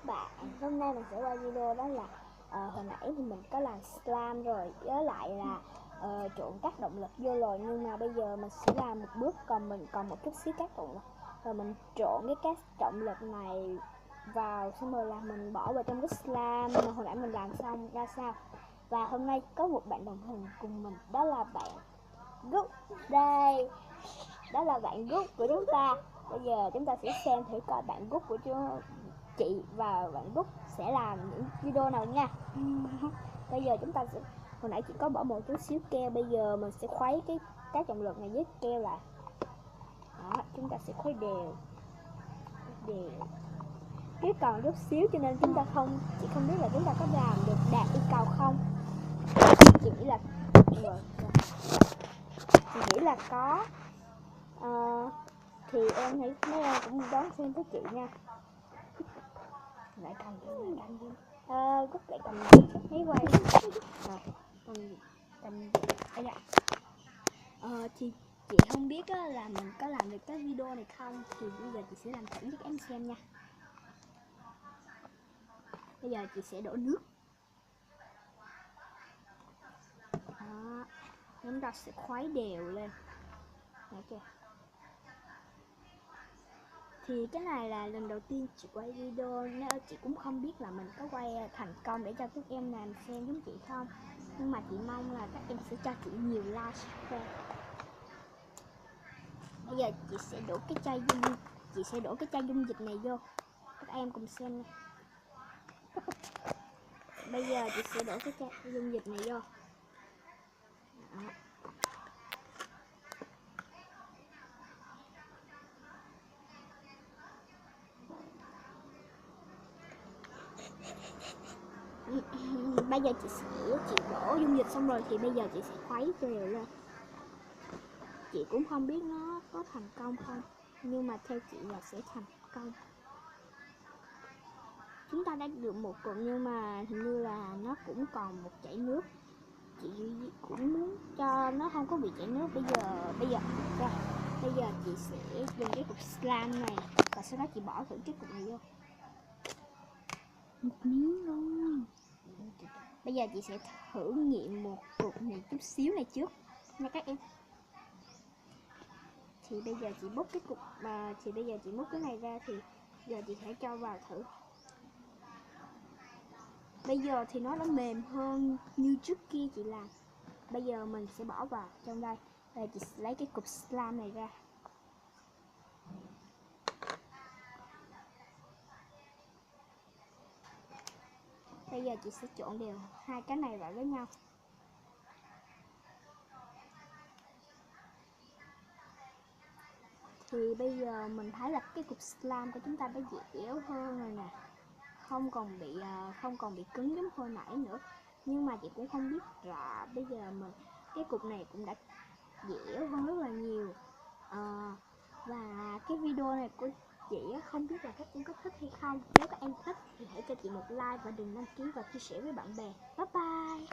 bạn, hôm nay mình sẽ quay video đó là hồi nãy thì mình có làm slime rồi, với lại là trộn các động lực vô rồi, nhưng mà bây giờ mình sẽ làm một bước, còn mình còn một chút xíu các động lực, rồi mình trộn cái các động lực này vào, xong rồi là mình bỏ vào trong cái slime mà hồi nãy mình làm xong ra sao. Và hôm nay có một bạn đồng hành cùng mình, đó là bạn Gúc đây, đó là bạn Gúc của chúng ta. Bây giờ chúng ta sẽ xem thử coi bạn Gúc của chị và bạn Gúc sẽ làm những video nào nha. Bây giờ chúng ta sẽ, hồi nãy chị có bỏ một chút xíu keo, bây giờ mình sẽ khuấy cái trọng lực này với keo lại. Đó, chúng ta sẽ khuấy đều cái còn chút xíu, cho nên chúng ta chị không biết là chúng ta có làm được đạt yêu cầu không. Chị nghĩ là có. Thì em thấy mấy em cũng đón xem với chị nha. Lại cầm Cúc lại cầm máy quay thì chị không biết là mình có làm được cái video này không, thì bây giờ chị sẽ làm thử cho các em xem nha. Bây giờ chị sẽ đổ nước. Đó, chúng ta sẽ khuấy đều lên. Đấy chưa? Thì cái này là lần đầu tiên chị quay video, nên chị cũng không biết là mình có quay thành công để cho các em làm xem giống chị không. Nhưng mà chị mong là các em sẽ cho chị nhiều like. Bây giờ chị sẽ đổ cái chai dung dịch này vô, các em cùng xem nha. Bây giờ chị sẽ đổ cái chai dung dịch này vô. Đó. Bây giờ chị đổ dung dịch xong rồi thì bây giờ chị sẽ khuấy đều lên. Chị cũng không biết nó có thành công không, nhưng mà theo chị là sẽ thành công. Chúng ta đã được một cụm, nhưng mà hình như là nó cũng còn một chảy nước. Chị cũng muốn cho nó không có bị chảy nước. Bây giờ chị sẽ dùng cái cục slime này, và sau đó chị bỏ thử cái cục này vô. Một miếng luôn. Bây giờ chị sẽ thử nghiệm một cục này chút xíu này trước nha các em. Thì bây giờ chị múc cái này ra, thì giờ chị sẽ cho vào thử. Bây giờ thì nó đã mềm hơn như trước kia chị làm. Bây giờ mình sẽ bỏ vào trong đây. Đây, chị sẽ lấy cái cục slime này ra. Bây giờ chị sẽ trộn đều hai cái này vào với nhau. Thì bây giờ mình thấy là cái cục slime của chúng ta đã dẻo hơn rồi nè, không còn bị cứng giống hồi nãy nữa. Nhưng mà chị cũng không biết là bây giờ cái cục này cũng đã dẻo hơn rất là nhiều. Và cái video này của chị không biết là các em có thích hay không. Nếu các em thích thì hãy cho chị một like và đừng đăng ký và chia sẻ với bạn bè. Bye bye.